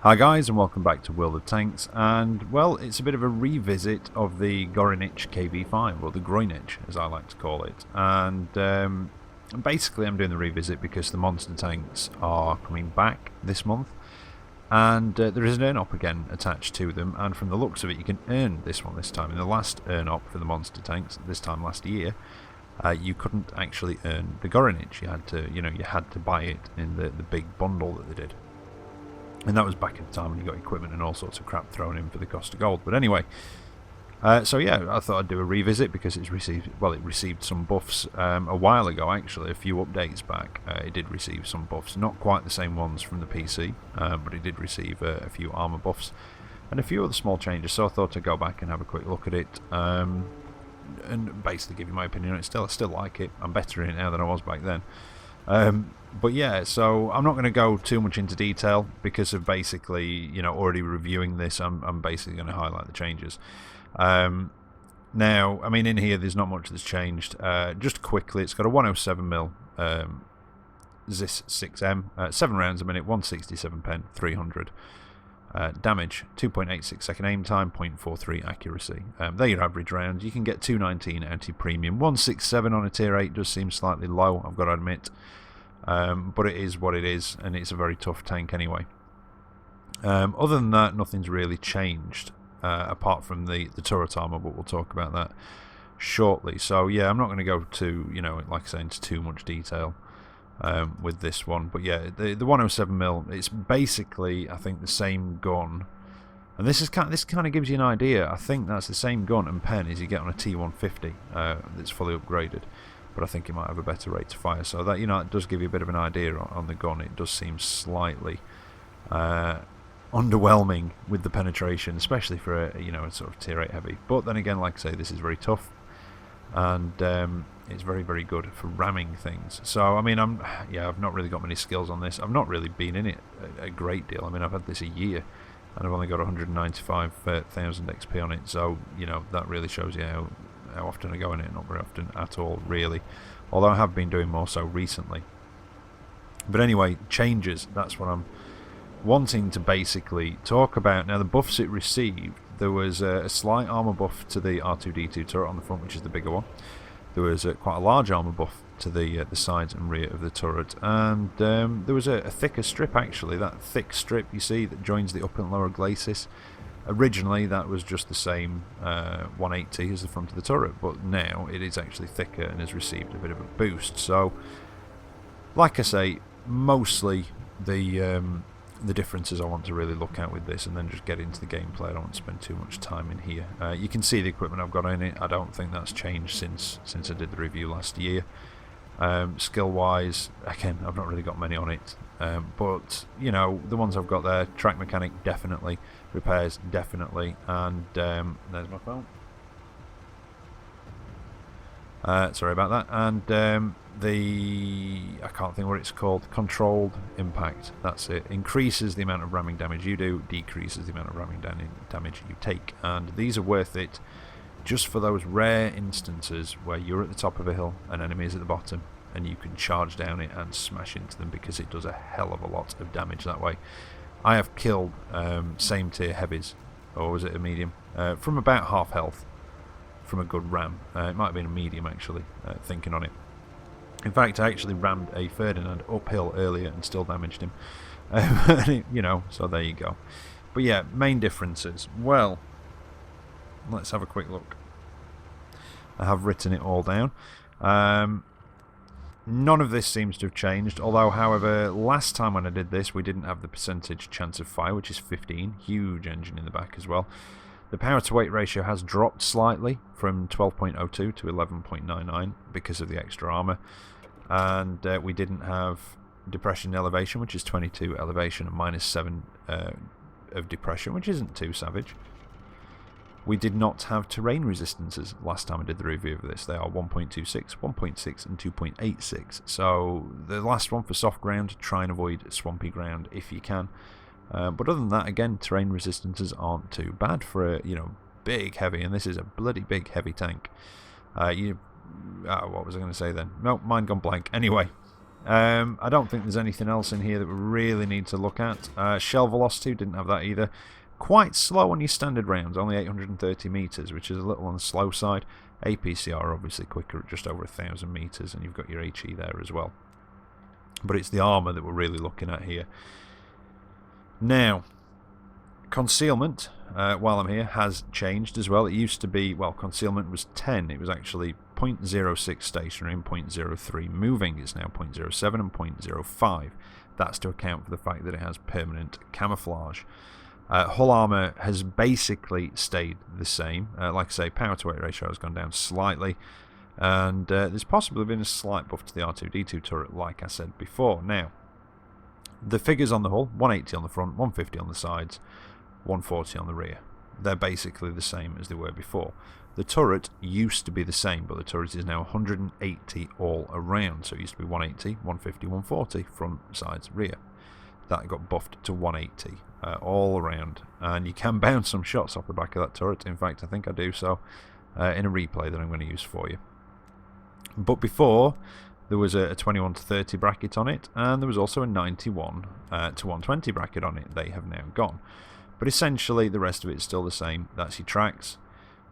Hi guys, and welcome back to World of Tanks, and well, it's a bit of a revisit of the Gorynych KV-5, or the Gorynych as I like to call it, and basically I'm doing the revisit because the monster tanks are coming back this month, and there is an earn-op again attached to them, and from the looks of it you can earn this one this time. In the last earn-op for the monster tanks, this time last year, you couldn't actually earn the Gorynych. You had to buy it in the big bundle that they did. And that was back in the time when you got equipment and all sorts of crap thrown in for the cost of gold. But anyway, so yeah, I thought I'd do a revisit because it received some buffs a while ago actually, a few updates back. It did receive some buffs, not quite the same ones from the PC, but it did receive a few armor buffs and a few other small changes. So I thought I'd go back and have a quick look at it and basically give you my opinion on it. I still like it. I'm better in it now than I was back then. But yeah, so I'm not going to go too much into detail because of basically, already reviewing this. I'm basically going to highlight the changes. Now, I mean, in here there's not much that's changed. Just quickly, it's got a 107mm ZIS 6M, 7 rounds a minute, 167 pen, 300 damage, 2.86 second aim time, 0.43 accuracy. They're your average rounds. You can get 219 anti-premium. 167 on a tier 8 does seem slightly low, I've got to admit. But it is what it is, and it's a very tough tank anyway. Other than that, nothing's really changed, apart from the turret armor, but we'll talk about that shortly. So yeah, I'm not going to go to, like I say, into too much detail with this one. But yeah, the 107mm, it's basically, I think, the same gun. And this kind of gives you an idea. I think that's the same gun and pen as you get on a T150 that's fully upgraded. But I think it might have a better rate of fire. So that, it does give you a bit of an idea on the gun. It does seem slightly underwhelming with the penetration, especially for a sort of tier 8 heavy. But then again, like I say, this is very tough, and it's very, very good for ramming things. So I mean, I've not really got many skills on this. I've not really been in it a great deal. I mean, I've had this a year, and I've only got 195,000 XP on it. So that really shows you how often I go in it. Not very often at all, really, although I have been doing more so recently. But anyway, changes, that's what I'm wanting to basically talk about. Now, the buffs it received, there was a slight armor buff to the R2D2 turret on the front, which is the bigger one. There was quite a large armor buff to the sides and rear of the turret, and there was a thicker strip actually. That thick strip you see that joins the upper and lower glacis. Originally that was just the same 180 as the front of the turret, but now it is actually thicker and has received a bit of a boost. So, like I say, mostly the differences I want to really look at with this, and then just get into the gameplay. I don't want to spend too much time in here. You can see the equipment I've got in it. I don't think that's changed since I did the review last year. Skill wise, again, I've not really got many on it, but the ones I've got there: track mechanic definitely, repairs definitely, and there's my phone. Sorry about that. And I can't think what it's called. Controlled impact. That's it. Increases the amount of ramming damage you do, decreases the amount of ramming damage you take. And these are worth it just for those rare instances where you're at the top of a hill and enemies at the bottom, and you can charge down it and smash into them, because it does a hell of a lot of damage that way. I have killed same tier heavies, or was it a medium, from about half health from a good ram. It might have been a medium actually, thinking on it. In fact, I actually rammed a Ferdinand uphill earlier and still damaged him. So there you go. But yeah, main differences. Well, let's have a quick look. I have written it all down. None of this seems to have changed, although, however, last time when I did this, we didn't have the percentage chance of fire, which is 15. Huge engine in the back as well. The power to weight ratio has dropped slightly from 12.02 to 11.99 because of the extra armor. And we didn't have depression elevation, which is 22 elevation and -7 of depression, which isn't too savage. We did not have terrain resistances last time I did the review of this. They are 1.26, 1.6 and 2.86. So the last one for soft ground, try and avoid swampy ground if you can. But other than that, again, terrain resistances aren't too bad for a big heavy, and this is a bloody big heavy tank. What was I going to say then? No, mind gone blank. Anyway, I don't think there's anything else in here that we really need to look at. Shell velocity, didn't have that either. Quite slow on your standard rounds, only 830 metres, which is a little on the slow side. APCR obviously quicker at just over 1,000 metres, and you've got your HE there as well. But it's the armour that we're really looking at here. Now, concealment, while I'm here, has changed as well. It used to be, well, concealment was 10. It was actually 0.06 stationary and 0.03 moving. It's now 0.07 and 0.05. That's to account for the fact that it has permanent camouflage. Hull armour has basically stayed the same. Like I say, power to weight ratio has gone down slightly, and there's possibly been a slight buff to the R2-D2 turret, like I said before. Now, the figures on the hull, 180 on the front, 150 on the sides, 140 on the rear. They're basically the same as they were before. The turret used to be the same, but the turret is now 180 all around. So it used to be 180, 150, 140 front, sides, rear. That got buffed to 180 all around, and you can bounce some shots off the back of that turret. In fact, I think I do so in a replay that I'm going to use for you. But before, there was a 21 to 30 bracket on it, and there was also a 91 to 120 bracket on it. They have now gone. But essentially, the rest of it is still the same. That's your tracks.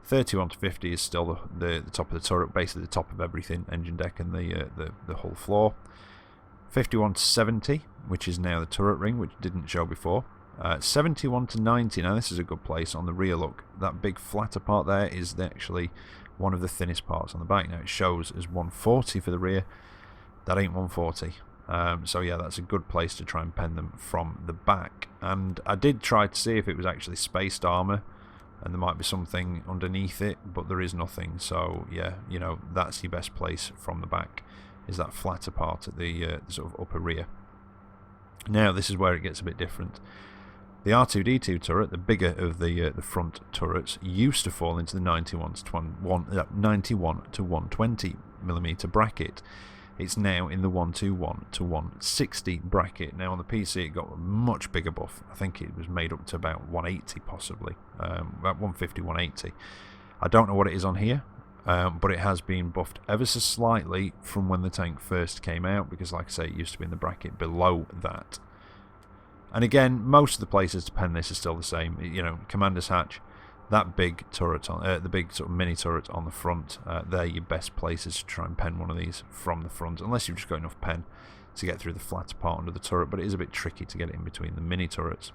31 to 50 is still the top of the turret, basically the top of everything, engine deck and the hull floor. 51 to 70, which is now the turret ring, which didn't show before. 71 to 90, now this is a good place on the rear look. That big flatter part there is actually one of the thinnest parts on the back. Now it shows as 140 for the rear. That ain't 140. So yeah, that's a good place to try and pen them from the back. And I did try to see if it was actually spaced armour, and there might be something underneath it, but there is nothing. So yeah, you know, that's your best place from the back, is that flatter part at the sort of upper rear. Now this is where it gets a bit different. The R2-D2 turret, the bigger of the front turrets, used to fall into the 91 to 120 millimeter bracket. It's now in the 121 to 160 bracket. Now on the PC it got a much bigger buff. I think it was made up to about 180 possibly, about 150, 180. I don't know what it is on here, but it has been buffed ever so slightly from when the tank first came out, because like I say, it used to be in the bracket below that. And again, most of the places to pen this is still the same. You know, commander's hatch, that big turret on the big sort of mini turret on the front. They're your best places to try and pen one of these from the front, unless you've just got enough pen to get through the flatter part under the turret. But it is a bit tricky to get it in between the mini turrets.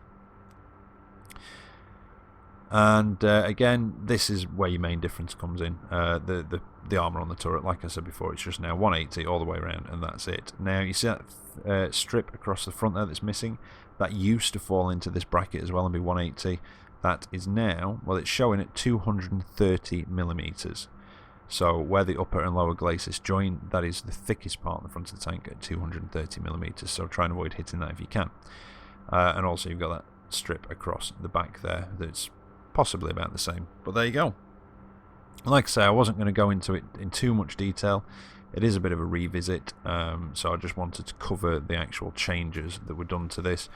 And again, this is where your main difference comes in. The armour on the turret, like I said before, it's just now 180 all the way around, and that's it. Now you see that strip across the front there that's missing. That used to fall into this bracket as well and be 180. That is now, well, it's showing at 230 millimeters. So where the upper and lower glacis join, that is the thickest part on the front of the tank at 230 millimeters. So try and avoid hitting that if you can. And also you've got that strip across the back there that's possibly about the same. But there you go. Like I say, I wasn't going to go into it in too much detail. It is a bit of a revisit, so I just wanted to cover the actual changes that were done to this.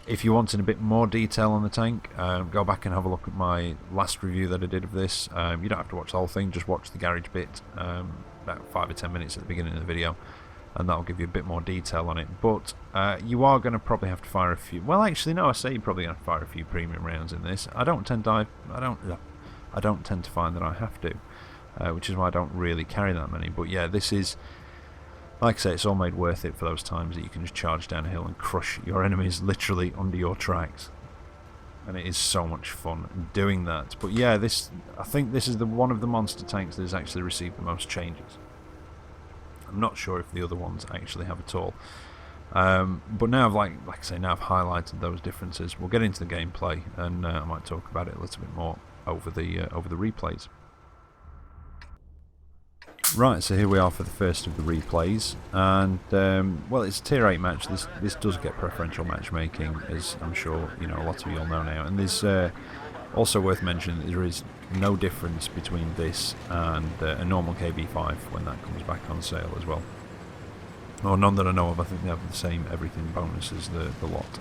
If you wanted a bit more detail on the tank, go back and have a look at my last review that I did of this. You don't have to watch the whole thing, just watch the garage bit, about 5 or 10 minutes at the beginning of the video, and that'll give you a bit more detail on it. But you are going to probably have to fire a few. Well, actually, no, I say you're probably going to fire a few premium rounds in this. I don't tend to find that I have to. Which is why I don't really carry that many. But yeah, this is, like I say, it's all made worth it for those times that you can just charge down a hill and crush your enemies literally under your tracks. And it is so much fun doing that. But yeah, I think this is one of the monster tanks that has actually received the most changes. I'm not sure if the other ones actually have at all. But now I've, like I say, now I've highlighted those differences. We'll get into the gameplay, and I might talk about it a little bit more over the replays. Right, so here we are for the first of the replays, and well, it's a tier 8 match. This does get preferential matchmaking, as I'm sure you know a lot of you all know now. And there's also worth mentioning that there is no difference between this and a normal KV-5 when that comes back on sale as well. Or none that I know of. I think they have the same everything bonus as the lot.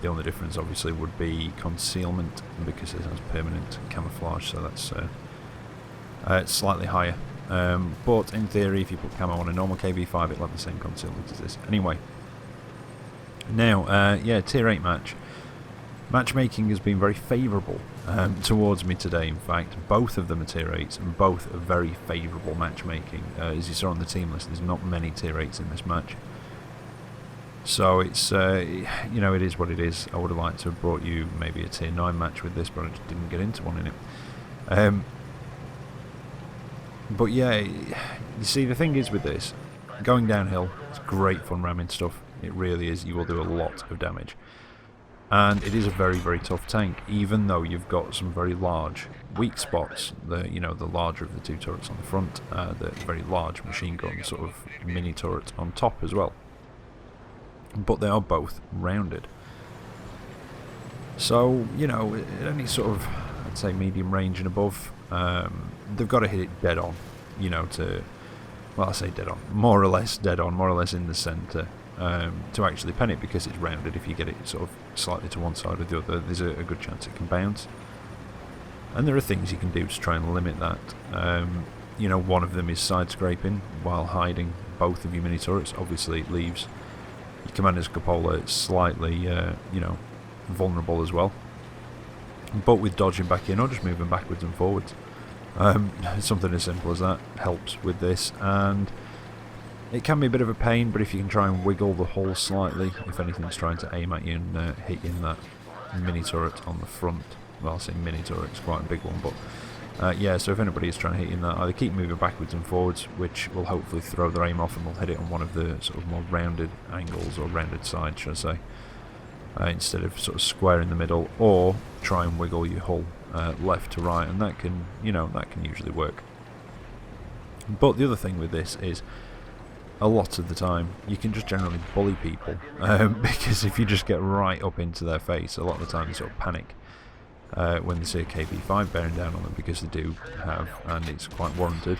The only difference obviously would be concealment, because it has permanent camouflage, so that's it's slightly higher. but in theory, if you put camo on a normal KV-5, it'll have the same concealment as this. Anyway, now, yeah, tier 8 match. Matchmaking has been very favourable towards me today. In fact, both of them are tier 8s, and both are very favourable matchmaking. As you saw on the team list, there's not many tier 8s in this match. So it's, you know, it is what it is. I would have liked to have brought you maybe a tier 9 match with this, but I just didn't get into one in it. But yeah, you see, the thing is with this, going downhill, it's great fun ramming stuff. It really is. You will do a lot of damage. And it is a very, very tough tank, even though you've got some very large weak spots. You know, the larger of the two turrets on the front, the very large machine gun sort of mini turret on top as well. But they are both rounded. So, you know, at any sort of, I'd say, medium range and above, they've got to hit it dead on, you know, to, well, I say dead on, more or less dead on, more or less in the centre. To actually pen it, because it's rounded. If you get it sort of slightly to one side or the other, there's a good chance it can bounce. And there are things you can do to try and limit that. You know, one of them is side scraping while hiding both of your mini turrets. Obviously, it leaves your commander's cupola slightly, you know, vulnerable as well. But with dodging back in or just moving backwards and forwards, something as simple as that helps with this. And it can be a bit of a pain, but if you can try and wiggle the hull slightly, if anything's trying to aim at you and hit you in that mini turret on the front, well, I say mini turret, it's quite a big one, but yeah, so if anybody is trying to hit you in that, either keep moving backwards and forwards, which will hopefully throw their aim off and will hit it on one of the sort of more rounded angles, or rounded sides, should I say, instead of sort of square in the middle, or try and wiggle your hull left to right, and that can, you know, that can usually work. But the other thing with this is, a lot of the time, you can just generally bully people, because if you just get right up into their face, a lot of the time they sort of panic when they see a KV-5 bearing down on them, because they do have, and it's quite warranted,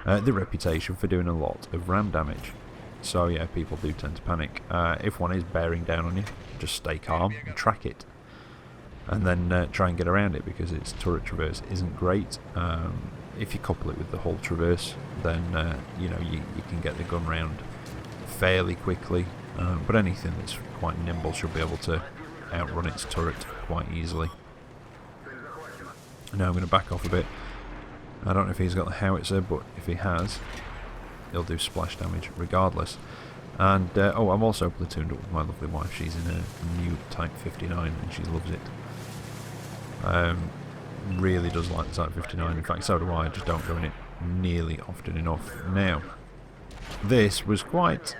the reputation for doing a lot of ram damage. So yeah, people do tend to panic. If one is bearing down on you, just stay calm and track it, and then try and get around it, because its turret traverse isn't great. If you couple it with the hull traverse, then you know, you can get the gun round fairly quickly, but anything that's quite nimble should be able to outrun its turret quite easily. Now I'm going to back off a bit. I don't know if he's got the howitzer, but if he has, he'll do splash damage regardless. And oh, I'm also platooned up with my lovely wife. She's in a new Type 59 and she loves it. Really does like the Type 59, in fact so do I just don't go in it nearly often enough. Now, this was quite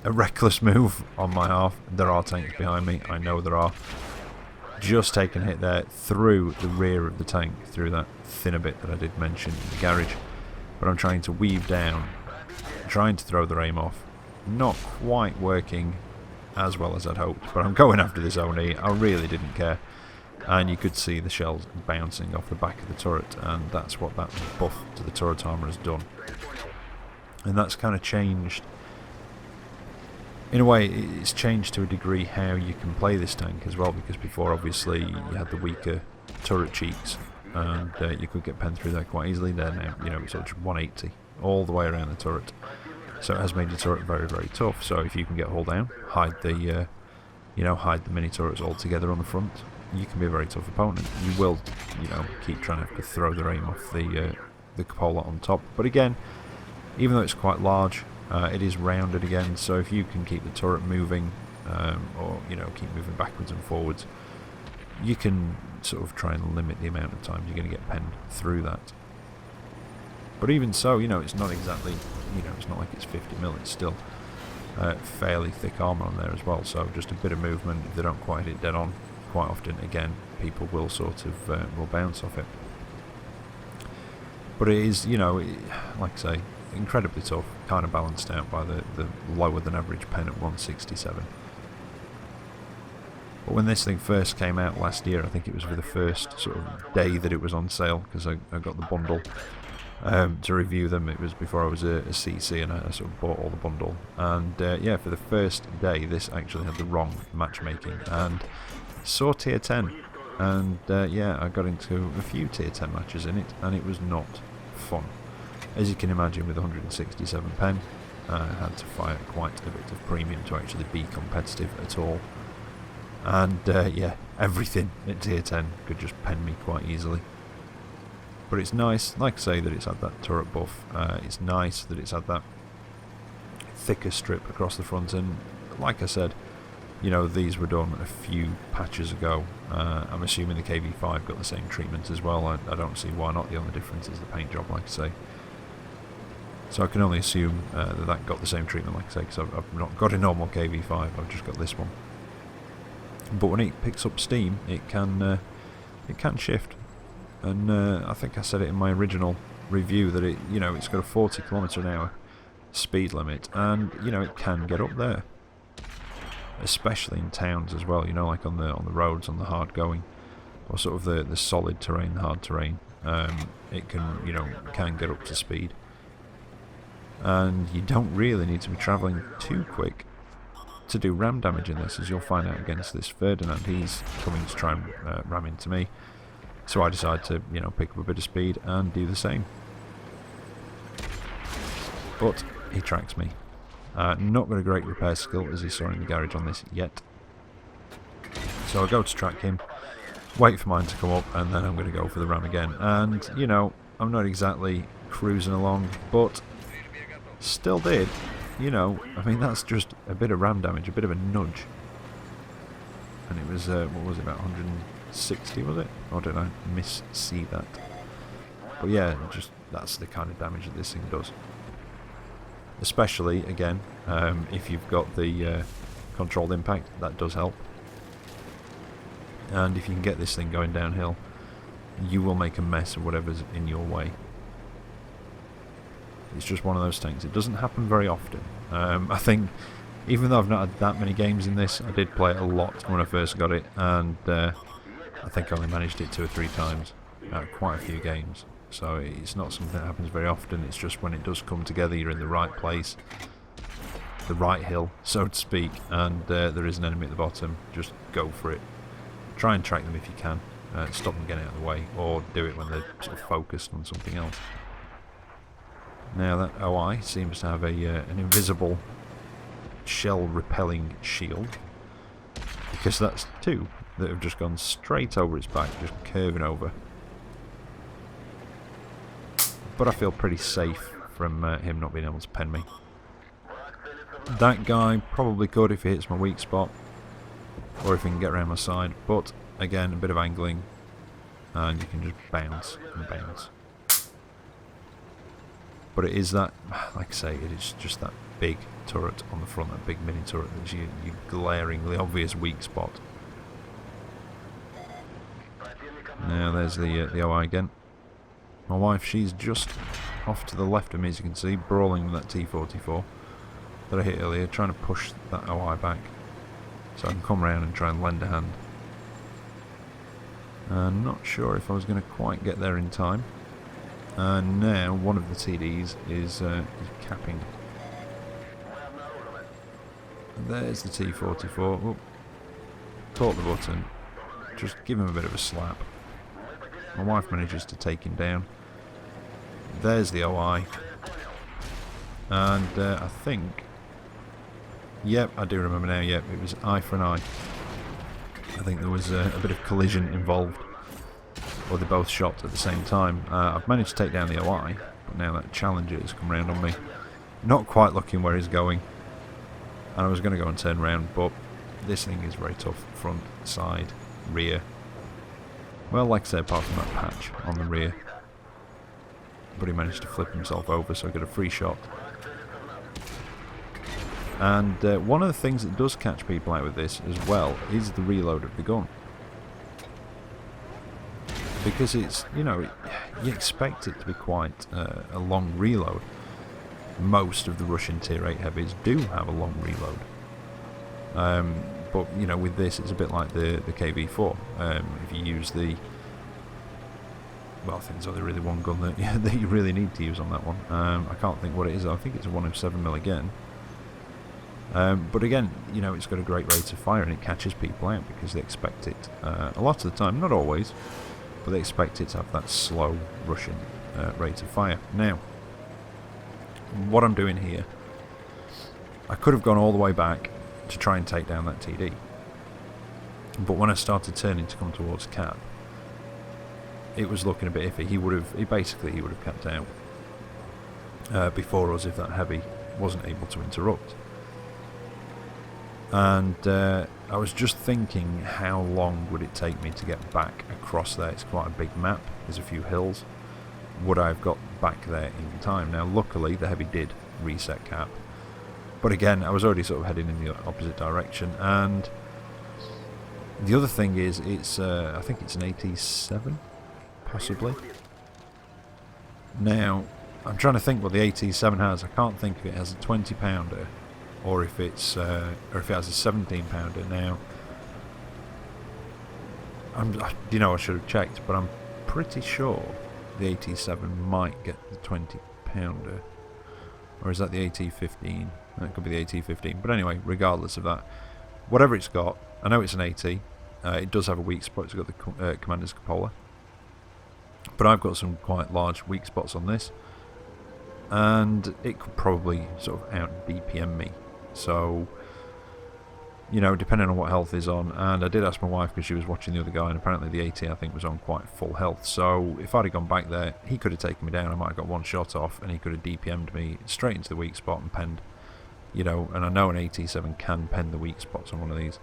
a reckless move on my half. There are tanks behind me, I know there are. Just taken a hit there through the rear of the tank, through that thinner bit that I did mention in the garage. But I'm trying to weave down, trying to throw the aim off. Not quite working as well as I'd hoped, but I'm going after this ONE. I really didn't care. And you could see the shells bouncing off the back of the turret, and that's what that buff to the turret armour has done. And that's kind of changed, in a way, it's changed to a degree how you can play this tank as well, because before obviously you had the weaker turret cheeks, and you could get penned through there quite easily. There now, you know, it's sort of 180 all the way around the turret, so it has made the turret very, very tough. So if you can get hull down, hide the, you know, hide the mini turrets all together on the front, you can be a very tough opponent. You will, you know, keep trying to throw the aim off the cupola on top. But again, even though it's quite large, it is rounded again. So if you can keep the turret moving, or you know, keep moving backwards and forwards, you can sort of try and limit the amount of times you're going to get penned through that. But even so, you know, it's not exactly, you know, it's not like it's 50mm. It's still fairly thick armour on there as well. So just a bit of movement, if they don't quite hit it dead on, quite often, again, people will sort of will bounce off it. But it is, you know, like I say, incredibly tough, kind of balanced out by the lower than average pen at 167. But when this thing first came out last year, I think it was for the first sort of day that it was on sale, because I got the bundle to review them. It was before I was a CC, and I sort of bought all the bundle. And yeah, for the first day, this actually had the wrong matchmaking, and saw tier 10, and yeah, I got into a few tier 10 matches in it, and it was not fun. As you can imagine, with 167 pen, I had to fire quite a bit of premium to actually be competitive at all. And yeah, everything at tier 10 could just pen me quite easily. But it's nice, like I say, that it's had that turret buff. It's nice that it's had that thicker strip across the front, and like I said, you know, these were done a few patches ago. I'm assuming the KV-5 got the same treatment as well. I don't see why not. The only difference is the paint job, like I say. So I can only assume that got the same treatment, like I say, because I've not got a normal KV-5, I've just got this one. But when it picks up steam, it can shift. And I think I said it in my original review that it's got a 40 km/h speed limit, and it can get up there, especially in towns as well. Like on the roads, on the hard going, or sort of the solid terrain, the hard terrain. It can get up to speed, and you don't really need to be travelling too quick to do ram damage in this, as you'll find out against this Ferdinand. He's coming to try and ram into me, so I decide to pick up a bit of speed and do the same. But he tracks me. Not got a great repair skill, as he saw in the garage on this yet. So I go to track him, wait for mine to come up, and then I'm going to go for the ram again. And I'm not exactly cruising along, but still did. I mean, that's just a bit of ram damage, a bit of a nudge. And it was, what was it, about 160, was it? Or did I miss-see that? But yeah, that's the kind of damage that this thing does. Especially, again, if you've got the controlled impact, that does help. And if you can get this thing going downhill, you will make a mess of whatever's in your way. It's just one of those tanks. It doesn't happen very often. I think, even though I've not had that many games in this, I did play it a lot when I first got it, and I think I only managed it 2 or 3 times out of quite a few games. So it's not something that happens very often. It's just when it does come together, you're in the right place, the right hill, so to speak, and there is an enemy at the bottom. Just go for it. Try and track them if you can. Stop them getting out of the way, or do it when they're sort of focused on something else. Now that OI seems to have an invisible shell-repelling shield, because that's 2 that have just gone straight over its back, just curving over. But I feel pretty safe from him not being able to pen me. That guy probably could if he hits my weak spot, or if he can get around my side, but again, a bit of angling, and you can just bounce and bounce. But it is that, like I say, it is just that big turret on the front, that big mini turret, that's your glaringly obvious weak spot. Now there's the OI again. My wife, she's just off to the left of me, as you can see, brawling with that T44 that I hit earlier, trying to push that OI back so I can come around and try and lend a hand. I'm not sure if I was going to quite get there in time. And now one of the TDs is capping. And there's the T44. Oh, caught the button. Just give him a bit of a slap. My wife manages to take him down. There's the OI. And I think... Yep, I do remember now, yep, it was eye for an eye. I think there was a bit of collision involved. Or they both shot at the same time. I've managed to take down the OI, but now that Challenger has come round on me. Not quite looking where he's going. And I was going to go and turn around, but this thing is very tough. Front, side, rear. Well, like I said, apart from that patch on the rear. But he managed to flip himself over, so I got a free shot. And one of the things that does catch people out with this as well is the reload of the gun. Because it's, you expect it to be quite a long reload. Most of the Russian Tier 8 heavies do have a long reload. But, with this it's a bit like the KV-4. If you use the... Well, I think there's only really one gun that you really need to use on that one. I can't think what it is. I think it's a 107mm again. But again, it's got a great rate of fire, and it catches people out because they expect it. A lot of the time, not always, but they expect it to have that slow Russian rate of fire. Now, what I'm doing here, I could have gone all the way back to try and take down that TD. But when I started turning to come towards Cap, it was looking a bit iffy. He would have capped out before us if that heavy wasn't able to interrupt. And I was just thinking, how long would it take me to get back across there? It's quite a big map, there's a few hills. Would I have got back there in time? Now luckily the heavy did reset Cap, but again I was already sort of heading in the opposite direction. And the other thing is, it's I think it's an AT7 possibly. Now I'm trying to think what the AT7 has. I can't think if it has a 20 pounder or if it's or if it has a 17 pounder. Now you know, I should have checked, but I'm pretty sure the AT7 might get the 20 pounder, or is that the AT15? That could be the AT15, but anyway, regardless of that, whatever it's got, I know it's an AT. It does have a weak spot. It's got the Commander's Cupola, but I've got some quite large weak spots on this, and it could probably sort of out DPM me. So, you know, depending on what health is on. And I did ask my wife because she was watching the other guy, and apparently the AT I think was on quite full health. So if I'd have gone back there, he could have taken me down. I might have got one shot off, and he could have DPM'd me straight into the weak spot and penned. You know, and I know an AT7 can pen the weak spots on one of these.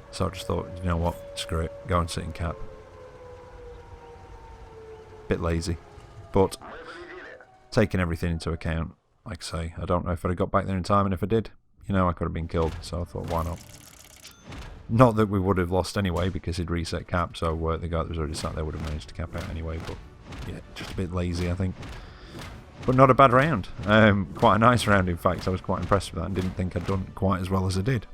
So I just thought, you know what, screw it, go and sit in Cap. Bit lazy, but taking everything into account, like I say, I don't know if I'd have got back there in time, and if I did, you know, I could have been killed. So I thought, why not? Not that we would have lost anyway, because he'd reset Cap, so the guy that was already sat there would have managed to cap out anyway. But yeah, just a bit lazy, I think. But not a bad round. Quite a nice round, in fact. I was quite impressed with that and didn't think I'd done quite as well as I did.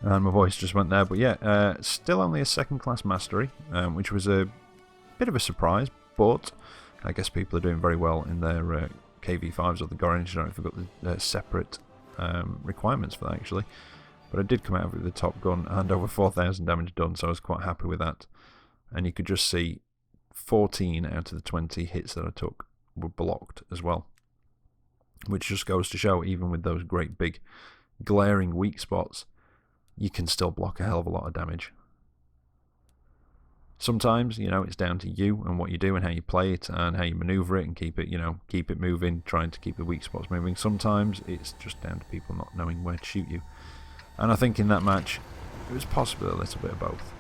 And my voice just went there. But yeah, still only a second class mastery, which was a bit of a surprise. But I guess people are doing very well in their KV-5s or the Gorynych. I don't know if we've got the separate requirements for that actually. But I did come out with the top gun and over 4,000 damage done, so I was quite happy with that. And you could just see 14 out of the 20 hits that I took were blocked as well, which just goes to show, even with those great big glaring weak spots, you can still block a hell of a lot of damage. Sometimes, you know, it's down to you and what you do and how you play it and how you maneuver it and keep it, you know, keep it moving, trying to keep the weak spots moving. Sometimes it's just down to people not knowing where to shoot you, and I think in that match it was possibly a little bit of both,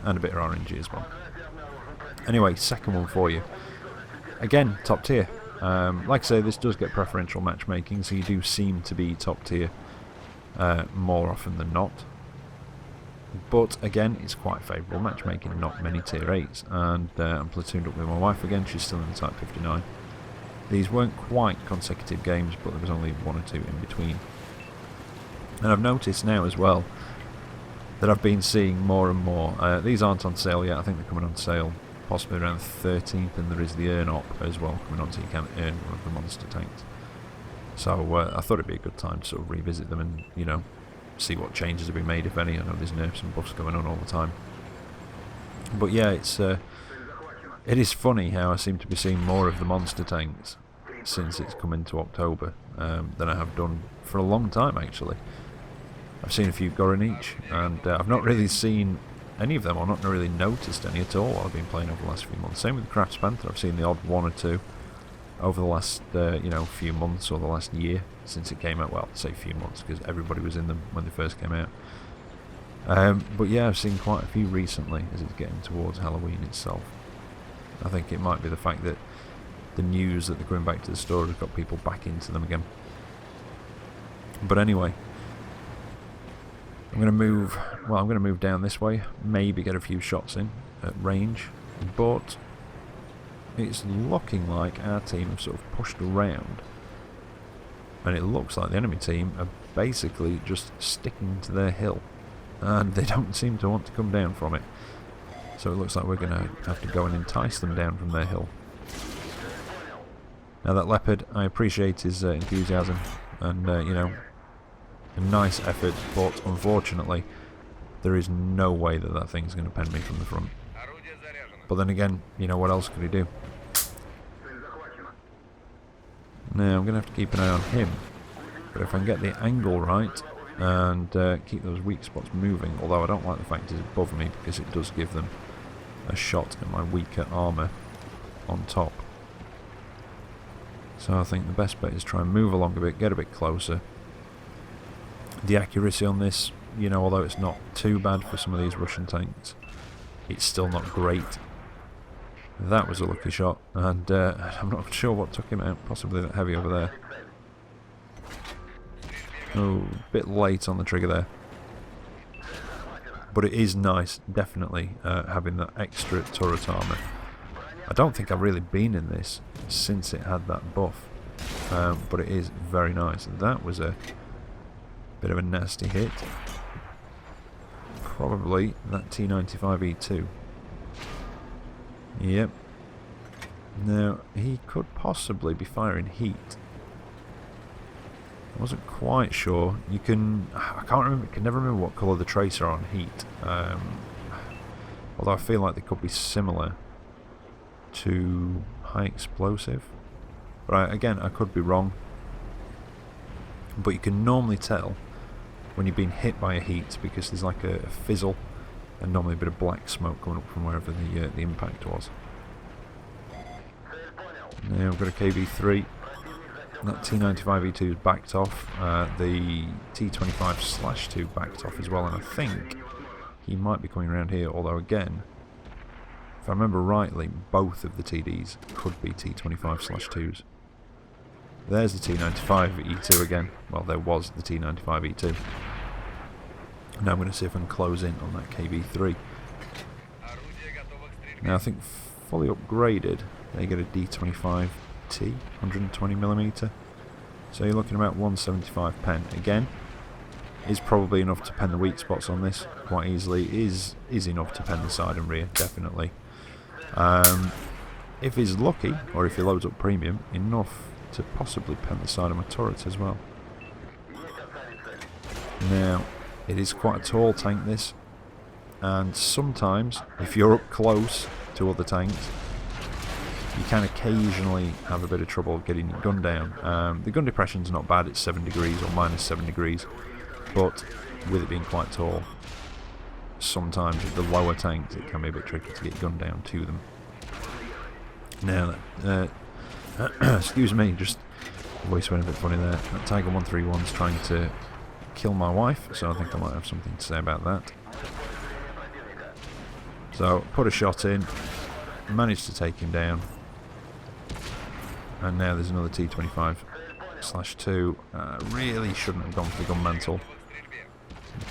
and a bit of RNG as well. Anyway, second one for you. Again, top tier. Like I say, this does get preferential matchmaking, so you do seem to be top tier more often than not. But again, it's quite favourable matchmaking, not many tier 8s. And I'm platooned up with my wife again, she's still in the Type 59. These weren't quite consecutive games, but there was only one or two in between. And I've noticed now as well that I've been seeing more and more. These aren't on sale yet, I think they're coming on sale possibly around the 13th, and there is the earn op as well coming on, so you can earn one of the monster tanks. So I thought it'd be a good time to sort of revisit them and, you know, see what changes have been made, if any. I know there's nerfs and buffs going on all the time. But yeah, it is funny how I seem to be seeing more of the monster tanks since it's come into October than I have done for a long time actually. I've seen a few Gorynych, and I've not really seen any of them, or not really noticed any at all while I've been playing over the last few months. Same with the Crafts Panther, I've seen the odd one or two over the last you know, few months or the last year since it came out. Well, I'd say few months because everybody was in them when they first came out. But yeah, I've seen quite a few recently as it's getting towards Halloween itself. I think it might be the fact that the news that they're going back to the store has got people back into them again. But anyway, I'm going to move down this way, maybe get a few shots in at range, but it's looking like our team have sort of pushed around, and it looks like the enemy team are basically just sticking to their hill, and they don't seem to want to come down from it. So it looks like we're going to have to go and entice them down from their hill. Now that Leopard, I appreciate his enthusiasm, and you know, a nice effort, but unfortunately there is no way that that thing's going to pen me from the front. But then again, you know, what else could he do? Now I'm going to have to keep an eye on him, but if I can get the angle right and keep those weak spots moving, although I don't like the fact he's above me because it does give them a shot at my weaker armour on top. So I think the best bet is try and move along a bit, get a bit closer. The accuracy on this, you know, although it's not too bad for some of these Russian tanks, it's still not great. That was a lucky shot, and I'm not sure what took him out, possibly that heavy over there. Oh, a bit late on the trigger there. But it is nice, definitely, having that extra turret armour. I don't think I've really been in this since it had that buff, but it is very nice. That was a bit of a nasty hit. Probably that T95E2. Yep. Now, he could possibly be firing heat. I wasn't quite sure. You can... I can't remember... I can never remember what colour the tracer are on heat. Although I feel like they could be similar to high explosive. But again, I could be wrong. But you can normally tell when you've been hit by a heat because there's like a fizzle and normally a bit of black smoke coming up from wherever the impact was. Now we've got a KV-3. That T95E2 is backed off. The T25/2 backed off as well, and I think he might be coming around here, although again, if I remember rightly, both of the TDs could be T25/2s. There's the T95E2 again. Well, there was the T95E2. Now I'm going to see if I can close in on that KV-3. Now I think fully upgraded, they get a D25T, 120mm. So you're looking about 175 pen. Again, is probably enough to pen the weak spots on this quite easily. Is enough to pen the side and rear, definitely. If he's lucky, or if he loads up premium, enough to possibly pen the side of my turret as well. Now, it is quite a tall tank, this, and sometimes, if you're up close to other tanks, you can occasionally have a bit of trouble getting your gun down. The gun depression's not bad, it's 7 degrees or -7 degrees, but with it being quite tall, sometimes with the lower tanks it can be a bit tricky to get gun down to them. Now, excuse me, just voice went a bit funny there. That Tiger 131's trying to kill my wife, so I think I might have something to say about that. So, put a shot in, managed to take him down, and now there's another T25/2. Really shouldn't have gone for the gun mantle.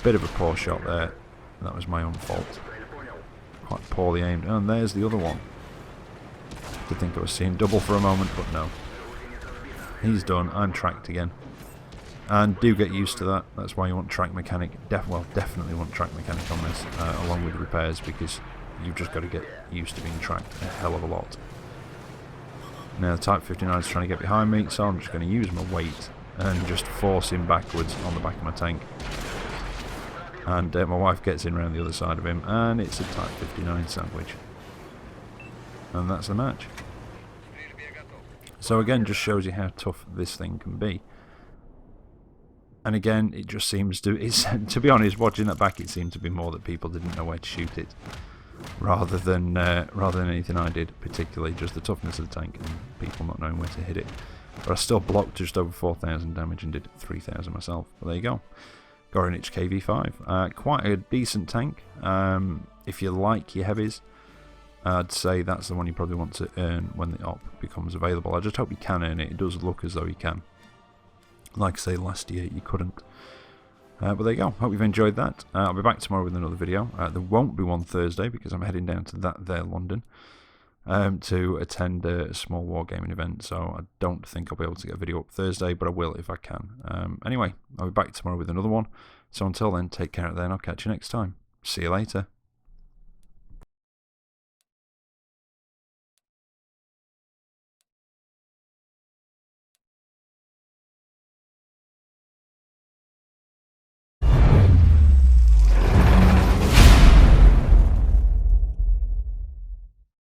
Bit of a poor shot there. That was my own fault. Quite poorly aimed. And there's the other one. Did think I was seeing double for a moment, but no. He's done. I'm tracked again. And do get used to that. That's why you want track mechanic. Definitely want track mechanic on this, along with repairs, because you've just got to get used to being tracked a hell of a lot. Now the Type 59 is trying to get behind me, so I'm just going to use my weight and just force him backwards on the back of my tank. And my wife gets in around the other side of him, and it's a Type 59 sandwich. And that's the match. So again, just shows you how tough this thing can be. And again, it just seems to, to be honest, watching that back, it seemed to be more that people didn't know where to shoot it, rather than anything I did particularly. Just the toughness of the tank and people not knowing where to hit it. But I still blocked just over 4,000 damage and did 3,000 myself. But there you go. Gorynych KV-5. Quite a decent tank. If you like your heavies, I'd say that's the one you probably want to earn when the op becomes available. I just hope you can earn it. It does look as though you can. Like I say, last year you couldn't. But there you go. Hope you've enjoyed that. I'll be back tomorrow with another video. There won't be one Thursday because I'm heading down to London to attend a small wargaming event. So I don't think I'll be able to get a video up Thursday, but I will if I can. Anyway, I'll be back tomorrow with another one. So until then, take care out there and I'll catch you next time. See you later.